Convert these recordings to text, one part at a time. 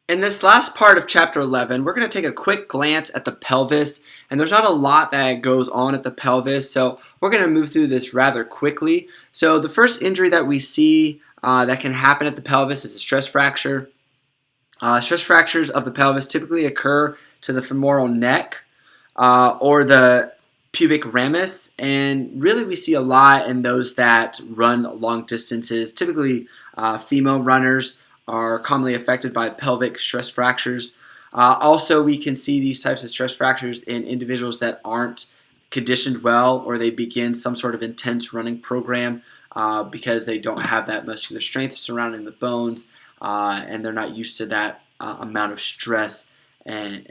In this last part of chapter 11, we're going to take a quick glance at the pelvis, and there's not a lot that goes on at the pelvis, so we're going to move through this rather quickly. So the first injury that we see that can happen at the pelvis is a stress fracture. Stress fractures of the pelvis typically occur to the femoral neck or the pubic ramus, and really we see a lot in those that run long distances. Typically, female runners are commonly affected by pelvic stress fractures. Also, we can see these types of stress fractures in individuals that aren't conditioned well or they begin some sort of intense running program because they don't have that muscular strength surrounding the bones and they're not used to that amount of stress and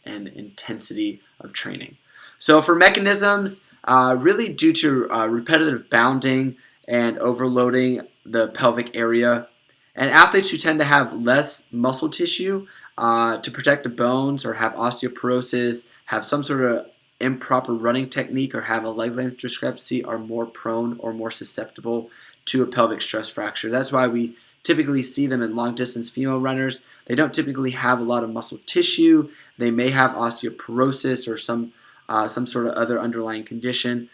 intensity of training. So for mechanisms, really due to repetitive bounding and overloading the pelvic area, and athletes who tend to have less muscle tissue to protect the bones or have osteoporosis, have some sort of improper running technique or have a leg length discrepancy are more prone or more susceptible to a pelvic stress fracture. That's why we typically see them in long distance female runners. They don't typically have a lot of muscle tissue. They may have osteoporosis or some sort of other underlying condition.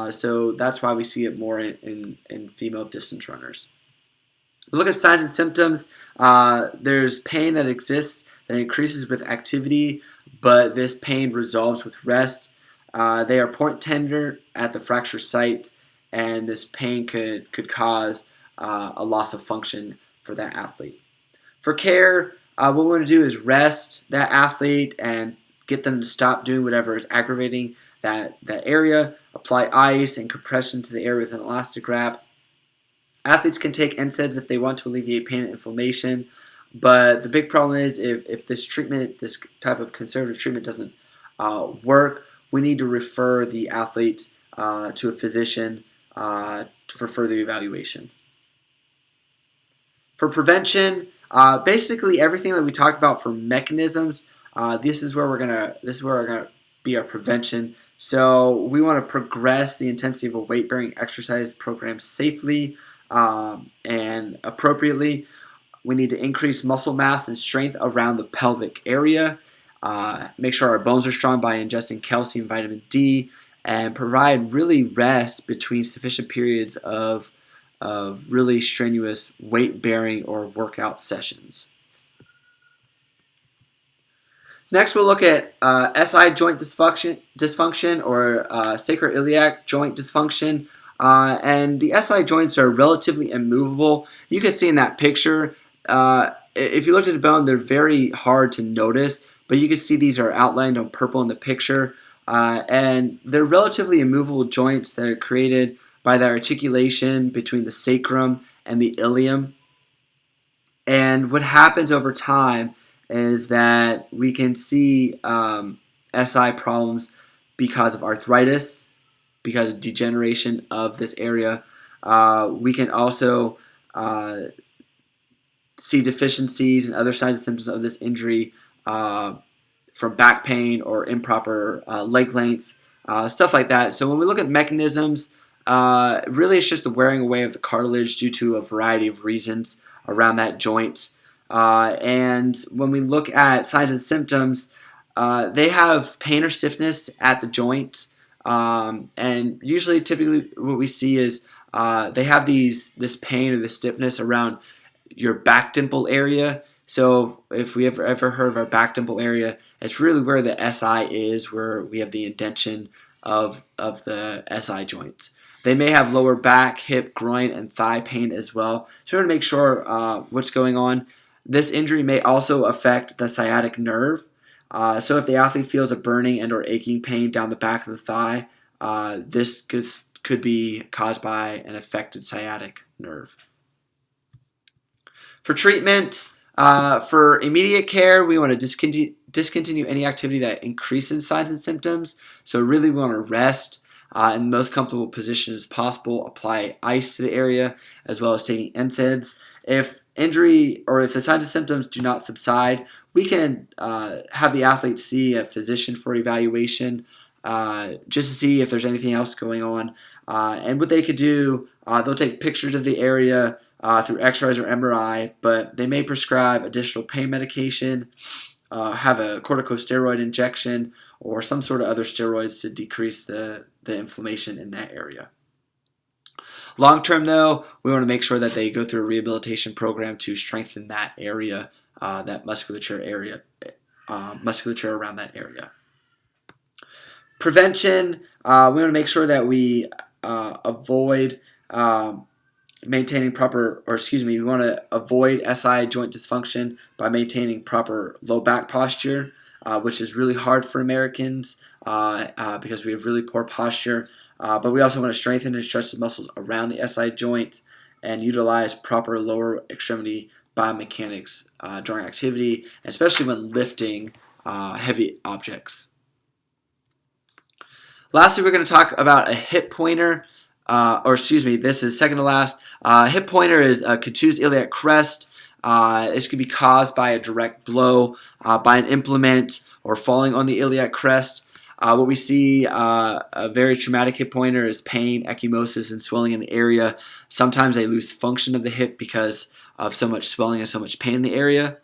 So that's why we see it more in female distance runners. Look at signs and symptoms. There's pain that exists that increases with activity, but this pain resolves with rest. They are point tender at the fracture site, and this pain could cause a loss of function for that athlete. For care, what we want to do is rest that athlete and get them to stop doing whatever is aggravating that area. Apply ice and compression to the area with an elastic wrap. Athletes can take NSAIDs if they want to alleviate pain and inflammation, but the big problem is if this type of conservative treatment doesn't work, we need to refer the athlete to a physician for further evaluation. For prevention, basically everything that we talked about for mechanisms, this is where we're gonna be our prevention. So we want to progress the intensity of a weight-bearing exercise program safely and appropriately. We need to increase muscle mass and strength around the pelvic area. Make sure our bones are strong by ingesting calcium, vitamin D, and provide really rest between sufficient periods of really strenuous weight-bearing or workout sessions. Next, we'll look at SI joint dysfunction or sacroiliac joint dysfunction. And the SI joints are relatively immovable. You can see in that picture, if you looked at the bone, they're very hard to notice, but you can see these are outlined on purple in the picture. And they're relatively immovable joints that are created by the articulation between the sacrum and the ilium. And what happens over time is that we can see SI problems because of arthritis, because of degeneration of this area. We can also see deficiencies and other signs and symptoms of this injury from back pain or improper leg length, stuff like that. So when we look at mechanisms, really it's just the wearing away of the cartilage due to a variety of reasons around that joint. And when we look at signs and symptoms, they have pain or stiffness at the joint. And usually, typically, what we see is they have this pain or this stiffness around your back dimple area. So if we ever heard of our back dimple area, it's really where the SI is, where we have the indentation of the SI joints. They may have lower back, hip, groin, and thigh pain as well. So we're going to make sure what's going on. This injury may also affect the sciatic nerve. So if the athlete feels a burning and or aching pain down the back of the thigh, this could be caused by an affected sciatic nerve. For treatment, for immediate care, we want to discontinue any activity that increases signs and symptoms. So really we want to rest in the most comfortable position as possible, apply ice to the area, as well as taking NSAIDs. If injury or if the signs and symptoms do not subside, we can have the athlete see a physician for evaluation just to see if there's anything else going on. And what they could do, they'll take pictures of the area, through X-rays or MRI, but they may prescribe additional pain medication, have a corticosteroid injection, or some sort of other steroids to decrease the inflammation in that area. Long term, though, we want to make sure that they go through a rehabilitation program to strengthen that area, that musculature around that area. Prevention, we want to make sure that we avoid maintaining proper, we want to avoid SI joint dysfunction by maintaining proper low back posture, which is really hard for Americans because we have really poor posture. But we also want to strengthen and stretch the muscles around the SI joint and utilize proper lower extremity biomechanics during activity, especially when lifting heavy objects. Lastly, we're going to talk about a hip pointer, this is second to last. Hip pointer is a contused iliac crest. This could be caused by a direct blow, by an implement, or falling on the iliac crest. What we see, a very traumatic hip pointer is pain, ecchymosis, and swelling in the area. Sometimes they lose function of the hip because of so much swelling and so much pain in the area.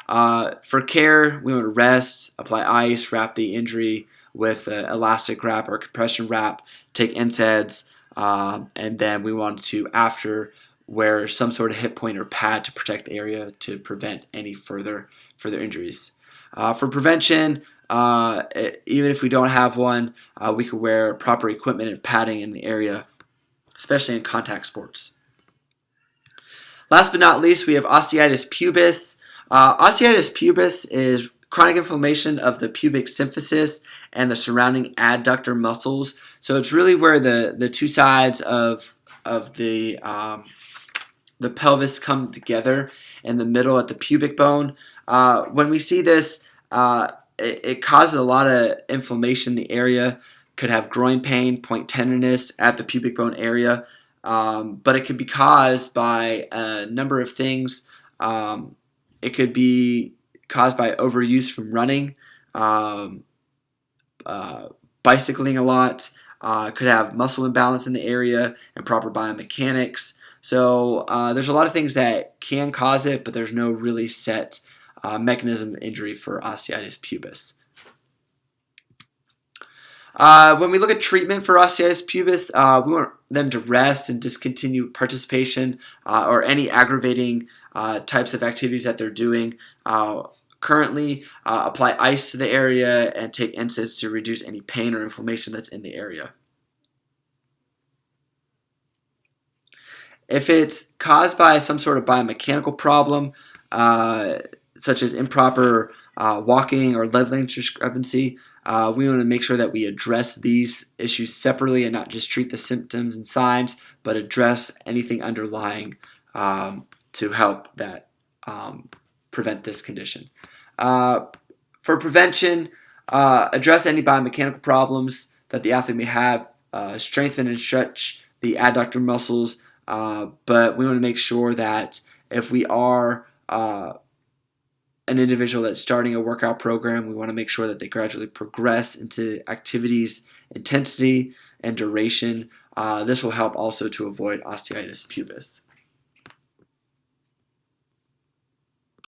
For care, we want to rest, apply ice, wrap the injury with an elastic wrap or compression wrap, take NSAIDs, and then we want to, after, wear some sort of hip pointer pad to protect the area to prevent any further injuries. For prevention, even if we don't have one, we could wear proper equipment and padding in the area, especially in contact sports. Last but not least, we have osteitis pubis. Osteitis pubis is chronic inflammation of the pubic symphysis and the surrounding adductor muscles. So it's really where the two sides of the pelvis come together in the middle at the pubic bone. When we see this, it causes a lot of inflammation in the area. Could have groin pain, point tenderness at the pubic bone area, but it could be caused by a number of things. It could be caused by overuse from running, bicycling a lot, could have muscle imbalance in the area, and proper biomechanics. So there's a lot of things that can cause it, but there's no really set mechanism of injury for osteitis pubis. When we look at treatment for osteitis pubis, we want them to rest and discontinue participation or any aggravating types of activities that they're doing. Currently, apply ice to the area and take NSAIDs to reduce any pain or inflammation that's in the area. If it's caused by some sort of biomechanical problem, such as improper walking or leg length discrepancy, we want to make sure that we address these issues separately and not just treat the symptoms and signs, but address anything underlying to help that prevent this condition. For prevention, address any biomechanical problems that the athlete may have, strengthen and stretch the adductor muscles, but we want to make sure that if we are an individual that's starting a workout program, we want to make sure that they gradually progress into activities, intensity, and duration. This will help also to avoid osteitis pubis.